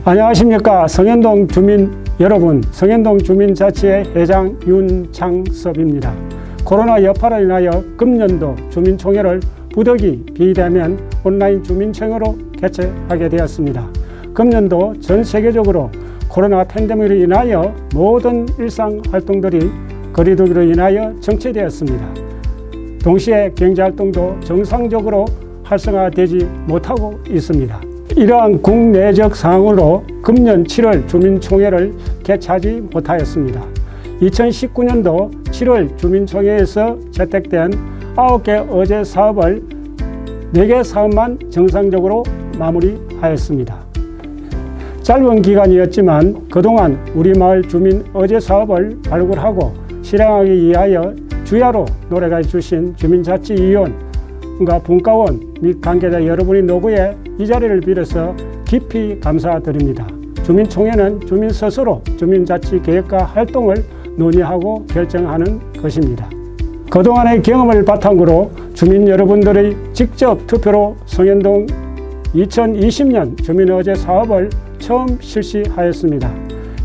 안녕하십니까. 성현동 주민 여러분, 성현동 주민자치회 회장 윤창섭입니다. 코로나 여파로 인하여 금년도 주민총회를 부득이 비대면 온라인 주민총회로 개최하게 되었습니다. 금년도 전 세계적으로 코로나 팬데믹으로 인하여 모든 일상 활동들이 거리두기로 인하여 정체되었습니다. 동시에 경제활동도 정상적으로 활성화되지 못하고 있습니다. 이러한 국내적 상황으로 금년 7월 주민총회를 개최하지 못하였습니다. 2019년도 7월 주민총회에서 채택된 9개 어제 사업을 4개 사업만 정상적으로 마무리하였습니다. 짧은 기간이었지만 그동안 우리 마을 주민 어제 사업을 발굴하고 실행하기 위하여 주야로 노력해 주신 주민자치위원과 분과원 및 관계자 여러분의 노고에 이 자리를 빌어서 깊이 감사드립니다. 주민총회는 주민 스스로 주민자치 계획과 활동을 논의하고 결정하는 것입니다. 그동안의 경험을 바탕으로 주민 여러분들의 직접 투표로 성현동 2020년 주민어제 사업을 처음 실시하였습니다.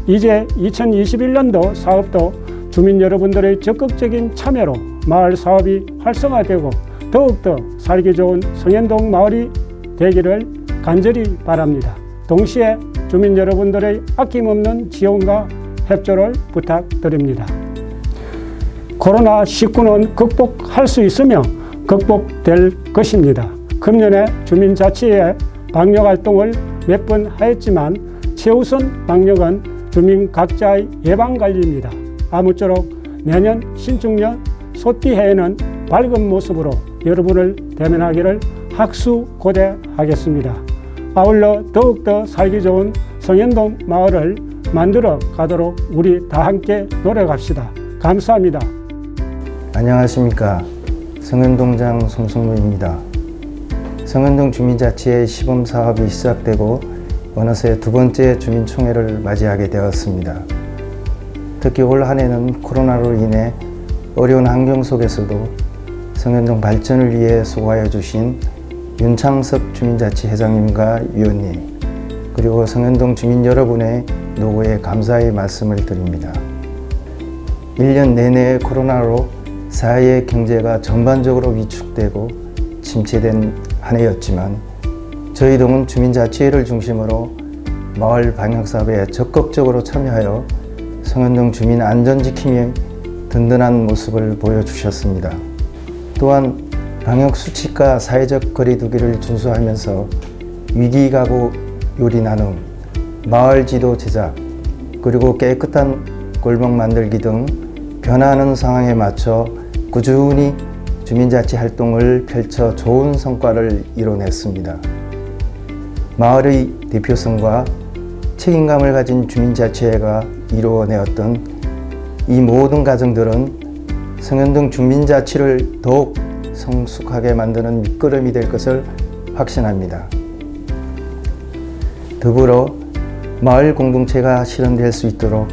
이제 2021년도 사업도 주민 여러분들의 적극적인 참여로 마을 사업이 활성화되고 더욱더 살기 좋은 성현동 마을이 되기를 간절히 바랍니다. 동시에 주민 여러분들의 아낌없는 지원과 협조를 부탁드립니다. 코로나19는 극복할 수 있으며 극복될 것입니다. 금년에 주민자치회 방역활동을 몇 번 하였지만 최우선 방역은 주민 각자의 예방관리입니다. 아무쪼록 내년 신축년 소띠해에는 밝은 모습으로 여러분을 대면하기를 학수고대하겠습니다. 아울러 더욱더 살기 좋은 성현동 마을을 만들어 가도록 우리 다 함께 노력합시다. 감사합니다. 안녕하십니까. 성현동장 송승무입니다. 성현동 주민자치회 시범사업이 시작되고 어느새 두 번째 주민총회를 맞이하게 되었습니다. 특히 올 한 해는 코로나로 인해 어려운 환경 속에서도 성현동 발전을 위해 수고하여 주신 윤창섭 주민자치회장님과 위원님, 그리고 성현동 주민 여러분의 노고에 감사의 말씀을 드립니다. 1년 내내 코로나로 사회 경제가 전반적으로 위축되고 침체된 한 해였지만 저희 동은 주민자치회를 중심으로 마을 방역사업에 적극적으로 참여하여 성현동 주민 안전지킴이의 든든한 모습을 보여주셨습니다. 또한 방역수칙과 사회적 거리두기를 준수하면서 위기가구 요리 나눔, 마을지도 제작, 그리고 깨끗한 골목 만들기 등 변화하는 상황에 맞춰 꾸준히 주민자치 활동을 펼쳐 좋은 성과를 이뤄냈습니다. 마을의 대표성과 책임감을 가진 주민자치회가 이루어내었던 이 모든 과정들은 성현동 주민자치를 더욱 성숙하게 만드는 밑거름이 될 것을 확신합니다. 더불어 마을 공동체가 실현될 수 있도록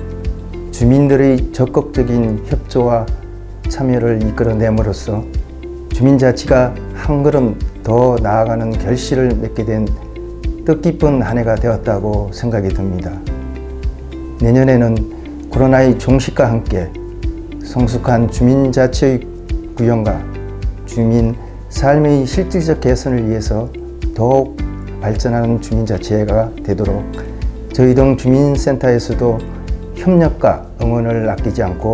주민들의 적극적인 협조와 참여를 이끌어냄으로써 주민자치가 한 걸음 더 나아가는 결실을 맺게 된 뜻깊은 한 해가 되었다고 생각이 듭니다. 내년에는 코로나의 종식과 함께 성숙한 주민자치의 구현과 주민 삶의 실질적 개선을 위해서 더욱 발전하는 주민자치회가 되도록 저희 동 주민센터에서도 협력과 응원을 아끼지 않고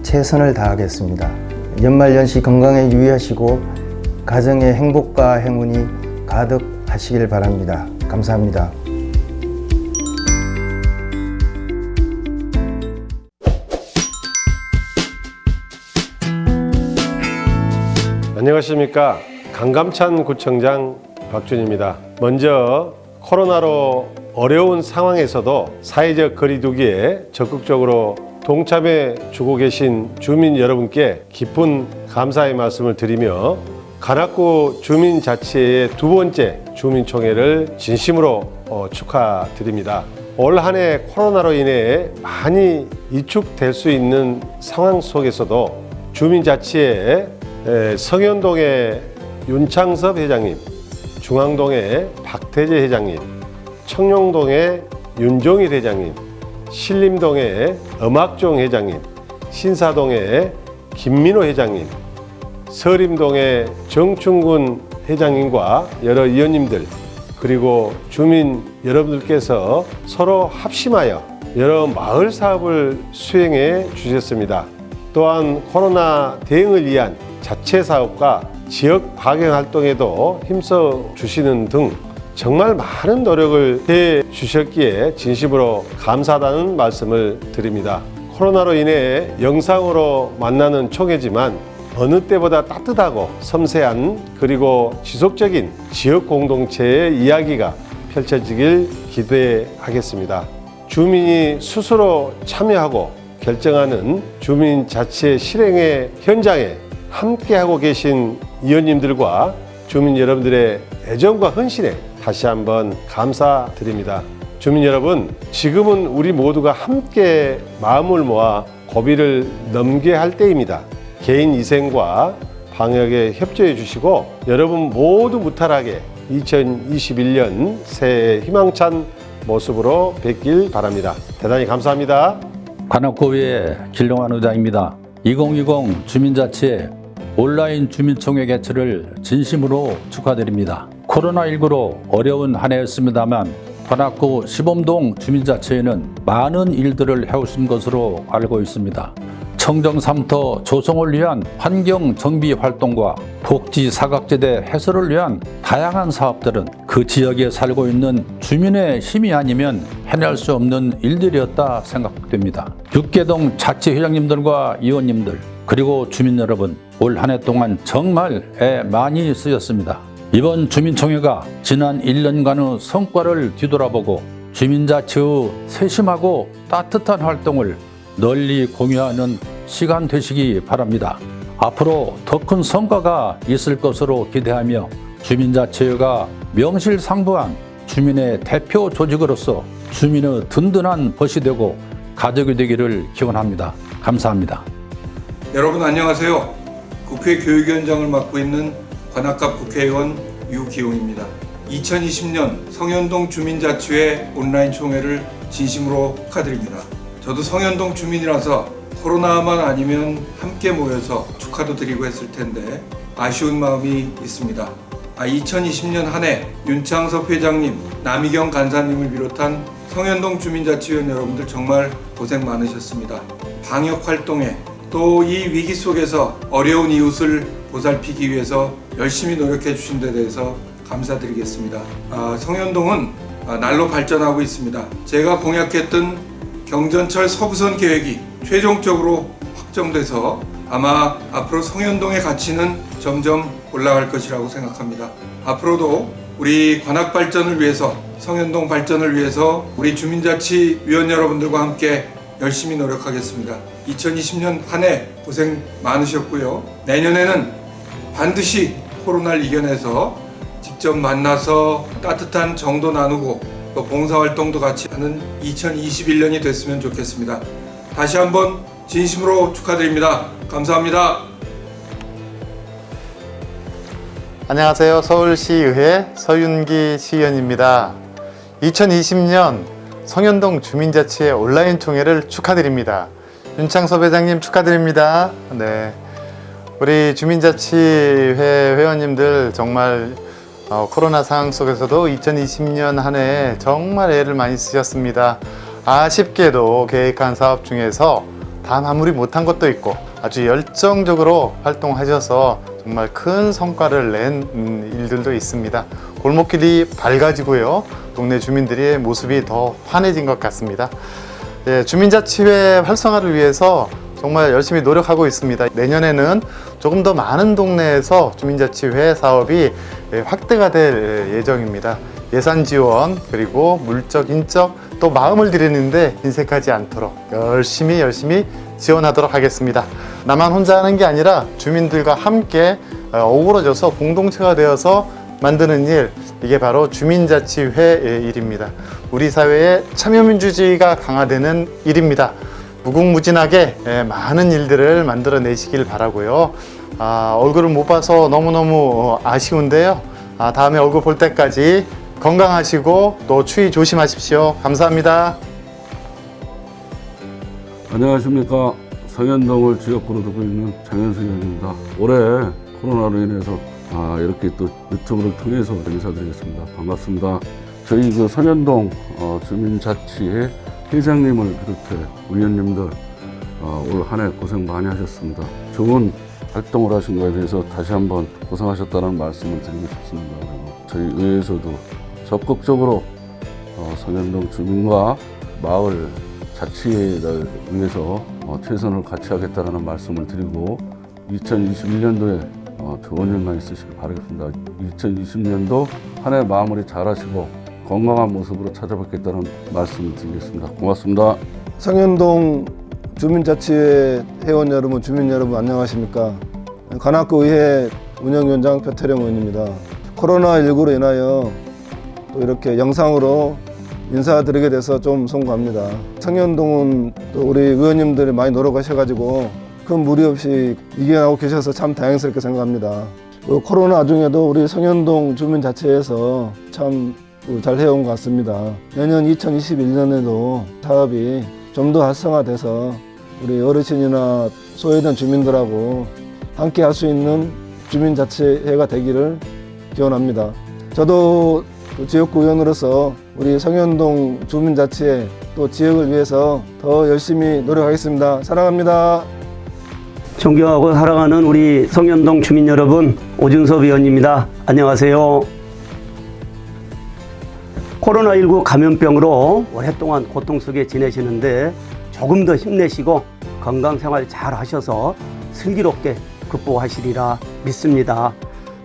최선을 다하겠습니다. 연말연시 건강에 유의하시고 가정의 행복과 행운이 가득하시길 바랍니다. 감사합니다. 안녕하십니까. 강감찬 구청장 박준입니다. 먼저 코로나로 어려운 상황에서도 사회적 거리두기에 적극적으로 동참해 주고 계신 주민 여러분께 깊은 감사의 말씀을 드리며 관악구 주민자치회의 두 번째 주민총회를 진심으로 축하드립니다. 올 한 해 코로나로 인해 많이 위축될 수 있는 상황 속에서도 주민자치회 성현동의 윤창섭 회장님, 중앙동의 박태재 회장님, 청룡동의 윤종일 회장님, 신림동의 엄학종 회장님, 신사동의 김민호 회장님, 서림동의 정충군 회장님과 여러 위원님들, 그리고 주민 여러분들께서 서로 합심하여 여러 마을 사업을 수행해 주셨습니다. 또한 코로나 대응을 위한 자체 사업과 지역 방역 활동에도 힘써 주시는 등 정말 많은 노력을 해 주셨기에 진심으로 감사하다는 말씀을 드립니다. 코로나로 인해 영상으로 만나는 총회지만 어느 때보다 따뜻하고 섬세한 그리고 지속적인 지역 공동체의 이야기가 펼쳐지길 기대하겠습니다. 주민이 스스로 참여하고 결정하는 주민자치 실행의 현장에 함께하고 계신 위원님들과 주민 여러분들의 애정과 헌신에 다시 한번 감사드립니다. 주민 여러분, 지금은 우리 모두가 함께 마음을 모아 고비를 넘겨야 할 때입니다. 개인 위생과 방역에 협조해 주시고 여러분 모두 무탈하게 2021년 새해 희망찬 모습으로 뵙길 바랍니다. 대단히 감사합니다. 관악구의 길동환 의장입니다. 2020 주민자치 온라인 주민총회 개최를 진심으로 축하드립니다. 코로나19로 어려운 한 해였습니다만 관악구 시범동 주민자치회는 많은 일들을 해오신 것으로 알고 있습니다. 청정삼터 조성을 위한 환경 정비 활동과 복지 사각지대 해소를 위한 다양한 사업들은 그 지역에 살고 있는 주민의 힘이 아니면 해낼 수 없는 일들이었다 생각됩니다. 육계동 자치회장님들과 의원님들 그리고 주민 여러분, 올 한 해 동안 정말 애 많이 쓰였습니다. 이번 주민총회가 지난 1년간의 성과를 뒤돌아보고 주민자치의 세심하고 따뜻한 활동을 널리 공유하는 시간 되시기 바랍니다. 앞으로 더 큰 성과가 있을 것으로 기대하며 주민자치회가 명실상부한 주민의 대표 조직으로서 주민의 든든한 벗이 되고 가족이 되기를 기원합니다. 감사합니다. 여러분 안녕하세요. 국회 교육위원장을 맡고 있는 관악갑 국회의원 유기용입니다. 2020년 성현동 주민자치회 온라인 총회를 진심으로 축하드립니다. 저도 성현동 주민이라서 코로나만 아니면 함께 모여서 축하도 드리고 했을 텐데 아쉬운 마음이 있습니다. 2020년 한 해 윤창섭 회장님, 남희경 간사님을 비롯한 성현동 주민자치위원 여러분들 정말 고생 많으셨습니다. 방역 활동에 또 이 위기 속에서 어려운 이웃을 보살피기 위해서 열심히 노력해 주신 데 대해서 감사드리겠습니다. 성현동은 날로 발전하고 있습니다. 제가 공약했던 경전철 서부선 계획이 최종적으로 확정돼서 아마 앞으로 성현동의 가치는 점점 올라갈 것이라고 생각합니다. 앞으로도 우리 관악 발전을 위해서, 성현동 발전을 위해서 우리 주민자치위원 여러분들과 함께 열심히 노력하겠습니다. 2020년 한 해 고생 많으셨고요. 내년에는 반드시 코로나를 이겨내서 직접 만나서 따뜻한 정도 나누고 또 봉사활동도 같이 하는 2021년이 됐으면 좋겠습니다. 다시 한번 진심으로 축하드립니다. 감사합니다. 안녕하세요. 서울시의회 서윤기 시의원입니다. 2020년 성현동 주민자치회 온라인 총회를 축하드립니다. 윤창섭 회장님 축하드립니다. 네, 우리 주민자치회 회원님들 정말 코로나 상황 속에서도 2020년 한 해 정말 애를 많이 쓰셨습니다. 아쉽게도 계획한 사업 중에서 다 마무리 못한 것도 있고 아주 열정적으로 활동하셔서 정말 큰 성과를 낸 일들도 있습니다. 골목길이 밝아지고요. 동네 주민들의 모습이 더 환해진 것 같습니다. 예, 주민자치회 활성화를 위해서 정말 열심히 노력하고 있습니다. 내년에는 조금 더 많은 동네에서 주민자치회 사업이 확대가 될 예정입니다. 예산 지원 그리고 물적, 인적 또 마음을 들이는데 인색하지 않도록 열심히 지원하도록 하겠습니다. 나만 혼자 하는 게 아니라 주민들과 함께 어우러져서 공동체가 되어서 만드는 일, 이게 바로 주민자치회의 일입니다. 우리 사회의 참여민주주의가 강화되는 일입니다. 무궁무진하게 많은 일들을 만들어내시길 바라고요. 얼굴을 못 봐서 너무너무 아쉬운데요. 다음에 얼굴 볼 때까지 건강하시고 또 추위 조심하십시오. 감사합니다. 안녕하십니까. 성현동을 지역구로 두고 있는 장현수 의원입니다. 올해 코로나로 인해서 이렇게 또 유튜브를 통해서 인사드리겠습니다. 반갑습니다. 저희 그 성현동 주민자치회 회장님을 비롯해 의원님들 올 한 해 고생 많이 하셨습니다. 좋은 활동을 하신 거에 대해서 다시 한번 고생하셨다는 말씀을 드리고 싶습니다. 그리고 저희 의회에서도 적극적으로 성현동 주민과 마을 자치를 위해서 최선을 같이 하겠다는 말씀을 드리고 2021년도에 좋은 일만 있으시길 바라겠습니다. 2020년도 한 해 마무리 잘 하시고 건강한 모습으로 찾아뵙겠다는 말씀을 드리겠습니다. 고맙습니다. 성현동 주민자치회 회원 여러분, 주민 여러분 안녕하십니까? 관악구 의회 운영위원장 표태령 의원입니다. 코로나19로 인하여 또 이렇게 영상으로 인사드리게 돼서 좀 송구합니다. 성현동은 또 우리 의원님들이 많이 노력하셔가지고 큰 무리 없이 이겨나가고 계셔서 참 다행스럽게 생각합니다. 코로나 중에도 우리 성현동 주민자치회에서 참 잘 해온 것 같습니다. 내년 2021년에도 사업이 좀 더 활성화돼서 우리 어르신이나 소외된 주민들하고 함께 할 수 있는 주민자치회가 되기를 기원합니다. 저도 지역구 의원으로서 우리 성현동 주민자치회 또 지역을 위해서 더 열심히 노력하겠습니다. 사랑합니다. 존경하고 사랑하는 우리 성현동 주민 여러분, 오준섭 의원입니다. 안녕하세요. 코로나19 감염병으로 오랫동안 고통 속에 지내시는데 조금 더 힘내시고 건강생활 잘 하셔서 슬기롭게 극복하시리라 믿습니다.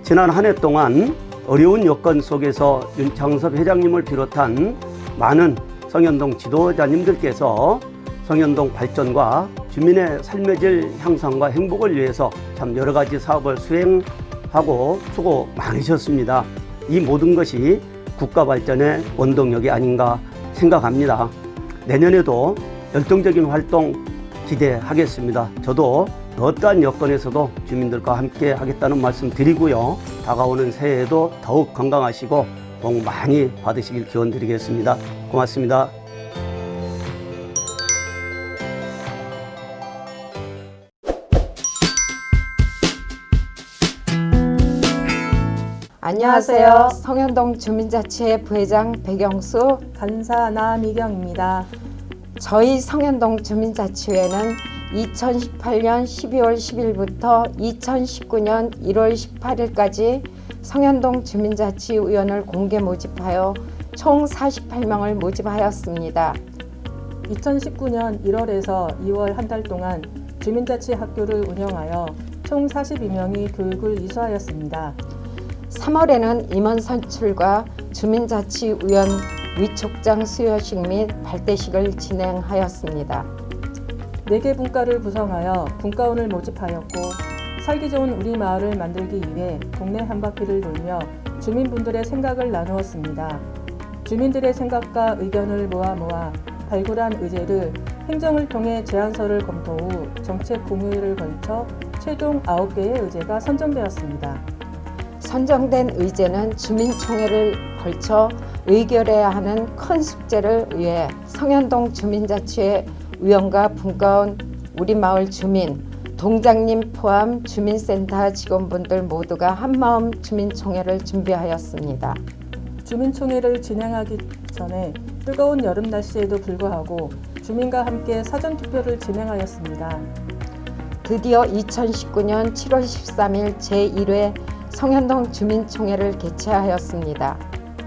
지난 한 해 동안 어려운 여건 속에서 윤창섭 회장님을 비롯한 많은 성현동 지도자님들께서 성현동 발전과 주민의 삶의 질 향상과 행복을 위해서 참 여러 가지 사업을 수행하고 수고 많으셨습니다. 이 모든 것이 국가 발전의 원동력이 아닌가 생각합니다. 내년에도 열정적인 활동 기대하겠습니다. 저도 어떠한 여건에서도 주민들과 함께 하겠다는 말씀 드리고요. 다가오는 새해에도 더욱 건강하시고 복 많이 받으시길 기원드리겠습니다. 고맙습니다. 안녕하세요. 성현동 주민자치회 부회장 백영수, 간사 나미경입니다. 저희 성현동 주민자치회는 2018년 12월 10일부터 2019년 1월 18일까지 성현동 주민자치의원을 공개 모집하여 총 48명을 모집하였습니다. 2019년 1월에서 2월 한 달 동안 주민자치 학교를 운영하여 총 42명이 교육을 이수하였습니다. 3월에는 임원 선출과 주민자치의원 위촉장 수여식 및 발대식을 진행하였습니다. 4개 분과를 구성하여 분과원을 모집하였고 살기 좋은 우리 마을을 만들기 위해 동네 한바퀴를 돌며 주민분들의 생각을 나누었습니다. 주민들의 생각과 의견을 모아 발굴한 의제를 행정을 통해 제안서를 검토 후 정책 공유회를 걸쳐 최종 9개의 의제가 선정되었습니다. 선정된 의제는 주민총회를 걸쳐 의결해야 하는 큰 숙제를 위해 성현동 주민자치회 위원과 분과원, 우리 마을 주민, 동장님 포함 주민센터 직원분들 모두가 한마음 주민총회를 준비하였습니다. 주민총회를 진행하기 전에 뜨거운 여름 날씨에도 불구하고 주민과 함께 사전투표를 진행하였습니다. 드디어 2019년 7월 13일 제1회 성현동 주민총회를 개최하였습니다.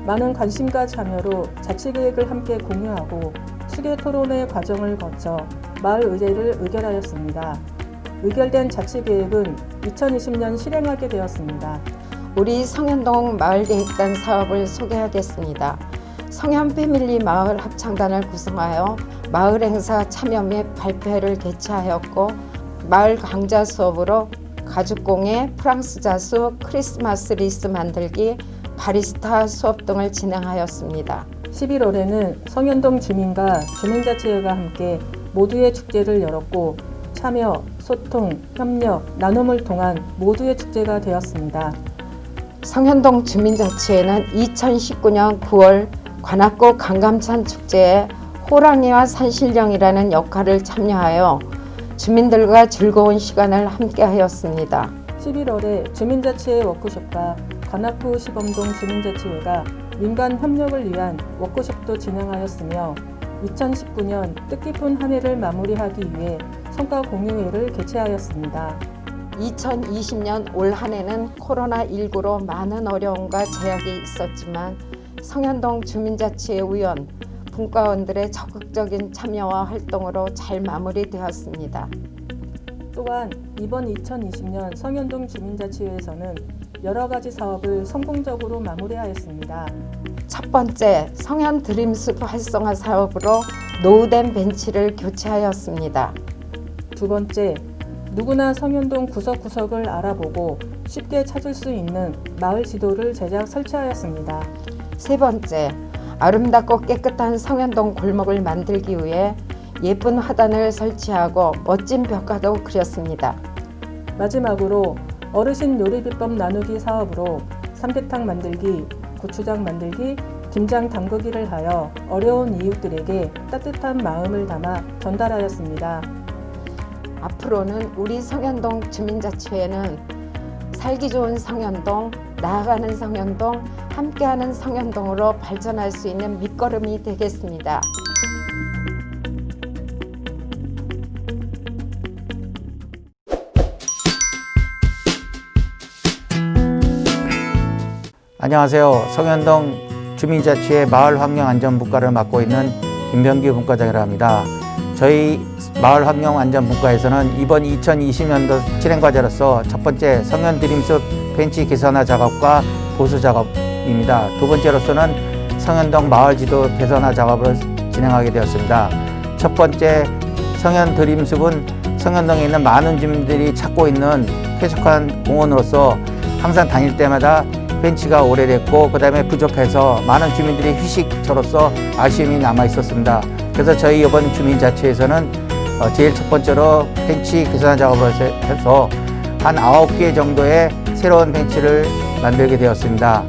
많은 관심과 참여로 자치계획을 함께 공유하고 수계 토론회 과정을 거쳐 마을 의제를 의결하였습니다. 의결된 자치계획은 2020년 실행하게 되었습니다. 우리 성현동 마을계획단 사업을 소개하겠습니다. 성현 패밀리 마을 합창단을 구성하여 마을 행사 참여 및 발표회를 개최하였고 마을 강좌 수업으로 가죽공예, 프랑스 자수, 크리스마스 리스 만들기, 바리스타 수업 등을 진행하였습니다. 11월에는 성현동 주민과 주민자치회가 함께 모두의 축제를 열었고 참여, 소통, 협력, 나눔을 통한 모두의 축제가 되었습니다. 성현동 주민자치회는 2019년 9월 관악구 강감찬 축제에 호랑이와 산신령이라는 역할을 참여하여 주민들과 즐거운 시간을 함께하였습니다. 11월에 주민자치회 워크숍과 관악구 시범동 주민자치회가 민간 협력을 위한 워크숍도 진행하였으며 2019년 뜻깊은 한 해를 마무리하기 위해 성과 공유회를 개최하였습니다. 2020년 올 한 해는 코로나19로 많은 어려움과 제약이 있었지만 성현동 주민자치회 의원, 분과원들의 적극적인 참여와 활동으로 잘 마무리되었습니다. 또한 이번 2020년 성현동 주민자치회에서는 여러 가지 사업을 성공적으로 마무리하였습니다. 첫 번째, 성현 드림숲 활성화 사업으로 노후된 벤치를 교체하였습니다. 두 번째, 누구나 성현동 구석구석을 알아보고 쉽게 찾을 수 있는 마을 지도를 제작 설치하였습니다. 세 번째, 아름답고 깨끗한 성현동 골목을 만들기 위해 예쁜 화단을 설치하고 멋진 벽화도 그렸습니다. 마지막으로 어르신 요리 비법 나누기 사업으로 삼계탕 만들기, 고추장 만들기, 김장 담그기를 하여 어려운 이웃들에게 따뜻한 마음을 담아 전달하였습니다. 앞으로는 우리 성현동 주민자치회는 살기 좋은 성현동, 나아가는 성현동, 함께하는 성현동으로 발전할 수 있는 밑거름이 되겠습니다. 안녕하세요. 성현동 주민자치회 마을환경안전분과를 맡고 있는 김병기 분과장이라 합니다. 저희 마을환경안전분과에서는 이번 2020년도 진행과제로서 첫 번째 성현 드림숲 벤치 개선화 작업과 보수 작업입니다. 두 번째로서는 성현동 마을지도 개선화 작업을 진행하게 되었습니다. 첫 번째 성현 드림숲은 성현동에 있는 많은 주민들이 찾고 있는 쾌적한 공원으로서 항상 다닐 때마다 벤치가 오래됐고 그 다음에 부족해서 많은 주민들이 휴식처로서 아쉬움이 남아 있었습니다. 그래서 저희 이번 주민자치회에서는 제일 첫 번째로 벤치 개선화 작업을 해서 한 9개 정도의 새로운 벤치를 만들게 되었습니다.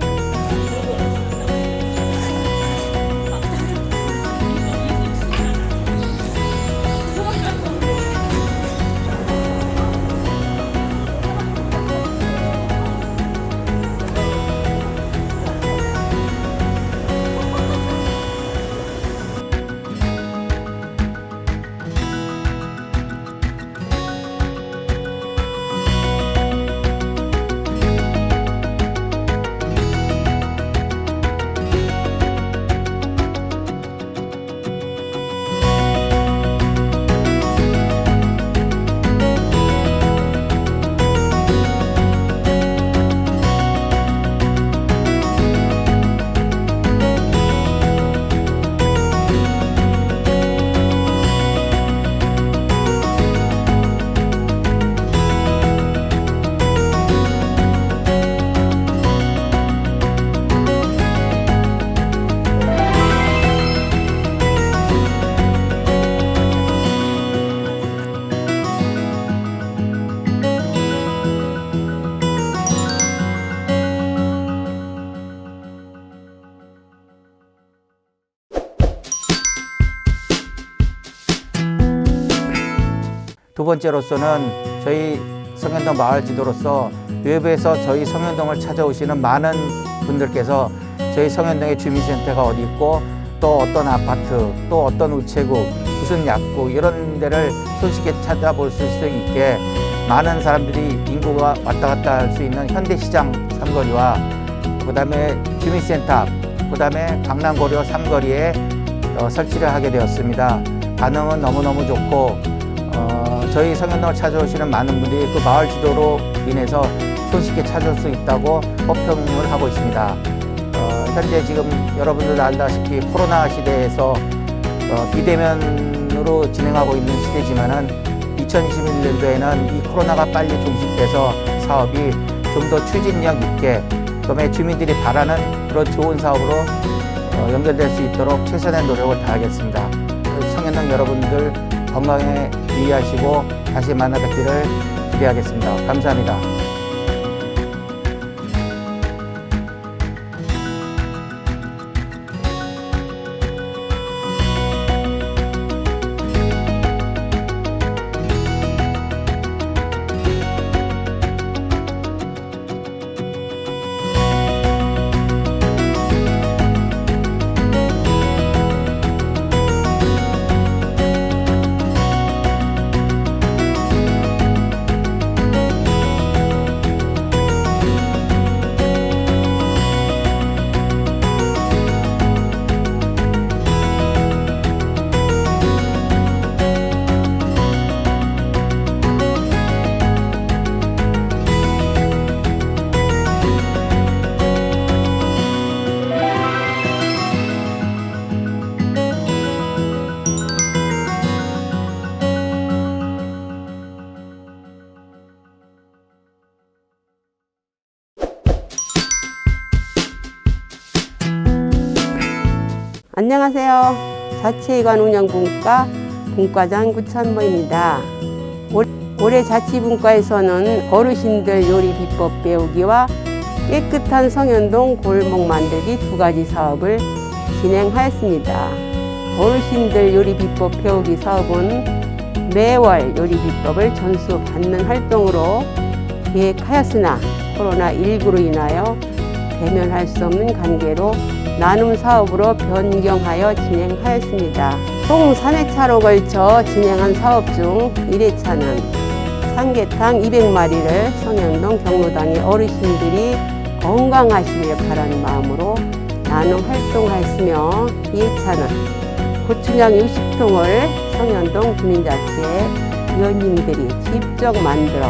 두 번째로서는 저희 성현동 마을 지도로서 외부에서 저희 성현동을 찾아오시는 많은 분들께서 저희 성현동에 주민센터가 어디 있고 또 어떤 아파트, 또 어떤 우체국, 무슨 약국 이런 데를 손쉽게 찾아볼 수 있게 많은 사람들이 인구가 왔다 갔다 할 수 있는 현대시장 삼거리와 그 다음에 주민센터, 그 다음에 강남고려 삼거리에 설치를 하게 되었습니다. 반응은 너무너무 좋고 저희 성현동을 찾아오시는 많은 분들이 그 마을 지도로 인해서 손쉽게 찾을 수 있다고 호평을 하고 있습니다. 현재 지금 여러분들 알다시피 코로나 시대에서 비대면으로 진행하고 있는 시대지만은 2021년도에는 이 코로나가 빨리 종식돼서 사업이 좀 더 추진력 있게 그다음에 주민들이 바라는 그런 좋은 사업으로 연결될 수 있도록 최선의 노력을 다하겠습니다. 성현동 여러분들 건강에 유의하시고 다시 만나 뵙기를 기대하겠습니다. 감사합니다. 안녕하세요. 자치회관 운영분과 분과장 구천모입니다. 올해 자치분과에서는 어르신들 요리 비법 배우기와 깨끗한 성현동 골목 만들기 2가지 사업을 진행하였습니다. 어르신들 요리 비법 배우기 사업은 매월 요리 비법을 전수 받는 활동으로 계획하였으나 코로나19로 인하여 대면할 수 없는 관계로 나눔 사업으로 변경하여 진행하였습니다. 총 3회차로 걸쳐 진행한 사업 중 1회차는 삼계탕 200마리를 성현동 경로당의 어르신들이 건강하시길 바라는 마음으로 나눔 활동하였으며 2회차는 고추장 60통을 성현동 주민자치회 위원님들이 직접 만들어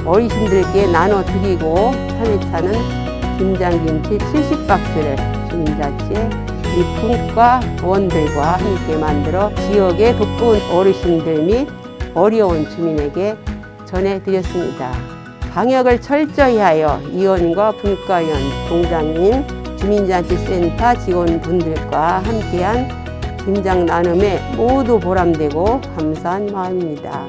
어르신들께 나눠드리고 3회차는 김장김치 70박스를 주민자치회 분과 원들과 함께 만들어 지역의 독거운 어르신들 및 어려운 주민에게 전해드렸습니다. 방역을 철저히 하여 위원과 분과위원, 동장님, 주민자치센터 직원분들과 함께한 김장 나눔에 모두 보람되고 감사한 마음입니다.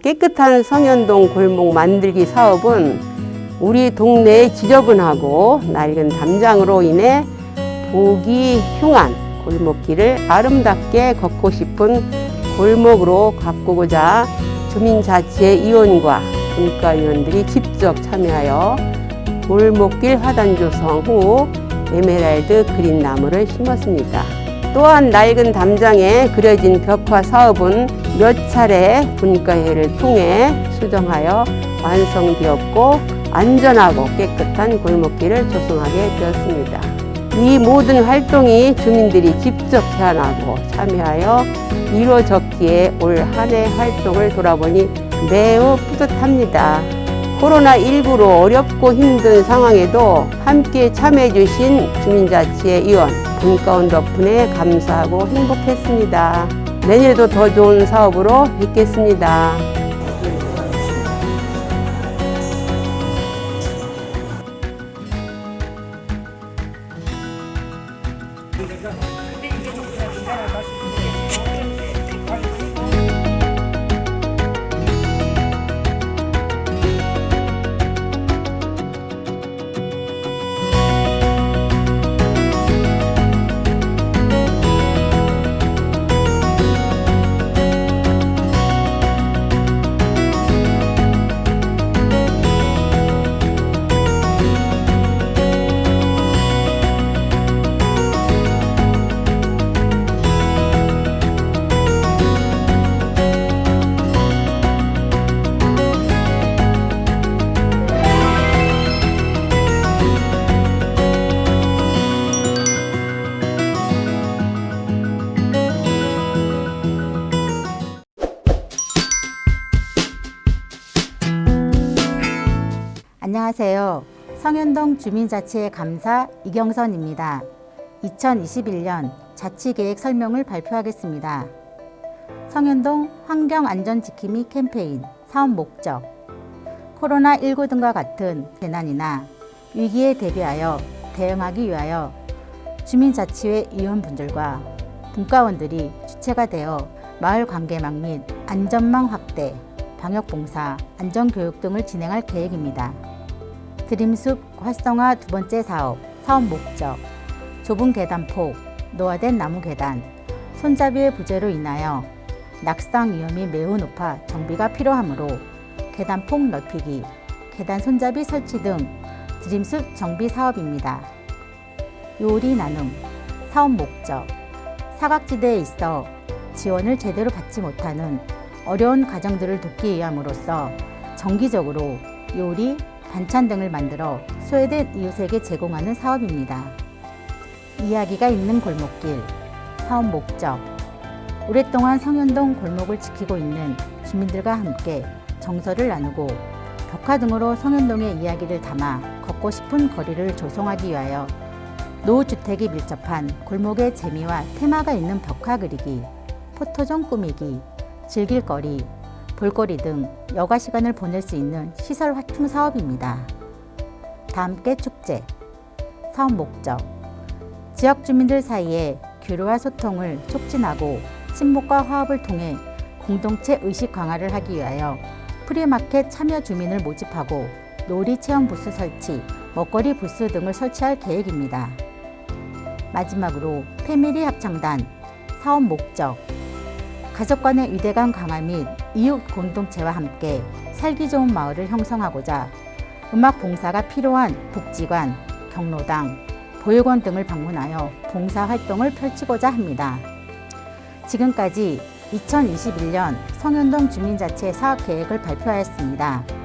깨끗한 성현동 골목 만들기 사업은 우리 동네의 지저분하고 낡은 담장으로 인해 보기 흉한 골목길을 아름답게 걷고 싶은 골목으로 가꾸고자 주민자치회 위원과 분과위원들이 직접 참여하여 골목길 화단 조성 후 에메랄드 그린 나무를 심었습니다. 또한 낡은 담장에 그려진 벽화 사업은 몇 차례 분과회를 통해 수정하여 완성되었고 안전하고 깨끗한 골목길을 조성하게 되었습니다. 이 모든 활동이 주민들이 직접 제안하고 참여하여 이루어졌기에 올 한 해 활동을 돌아보니 매우 뿌듯합니다. 코로나19로 어렵고 힘든 상황에도 함께 참여해 주신 주민자치회 위원, 분과원 덕분에 감사하고 행복했습니다. 내년에도 더 좋은 사업으로 뵙겠습니다. 안녕하세요. 성현동 주민자치회 감사 이경선입니다. 2021년 자치계획 설명을 발표하겠습니다. 성현동 환경안전지킴이 캠페인 사업 목적 코로나19 등과 같은 재난이나 위기에 대비하여 대응하기 위하여 주민자치회 위원분들과 분과원들이 주체가 되어 마을 관계망 및 안전망 확대, 방역봉사, 안전교육 등을 진행할 계획입니다. 드림숲 활성화 2번째 사업 목적 좁은 계단폭, 노화된 나무 계단, 손잡이의 부재로 인하여 낙상 위험이 매우 높아 정비가 필요하므로 계단폭 넓히기, 계단 손잡이 설치 등 드림숲 정비 사업입니다. 요리 나눔, 사업 목적, 사각지대에 있어 지원을 제대로 받지 못하는 어려운 가정들을 돕기 위함으로써 정기적으로 요리, 반찬 등을 만들어 소외된 이웃에게 제공하는 사업입니다. 이야기가 있는 골목길, 사업 목적, 오랫동안 성현동 골목을 지키고 있는 주민들과 함께 정서를 나누고 벽화 등으로 성현동의 이야기를 담아 걷고 싶은 거리를 조성하기 위하여 노후주택이 밀접한 골목의 재미와 테마가 있는 벽화 그리기, 포토존 꾸미기, 즐길거리, 볼거리 등 여가 시간을 보낼 수 있는 시설 확충 사업입니다. 다함께 축제, 사업 목적, 지역 주민들 사이에 교류와 소통을 촉진하고 친목과 화합을 통해 공동체 의식 강화를 하기 위하여 프리마켓 참여 주민을 모집하고 놀이 체험 부스 설치, 먹거리 부스 등을 설치할 계획입니다. 마지막으로 패밀리 합창단, 사업 목적, 가족 간의 유대감 강화 및 이웃 공동체와 함께 살기 좋은 마을을 형성하고자 음악 봉사가 필요한 복지관, 경로당, 보육원 등을 방문하여 봉사활동을 펼치고자 합니다. 지금까지 2021년 성현동 주민자치 사업계획을 발표하였습니다.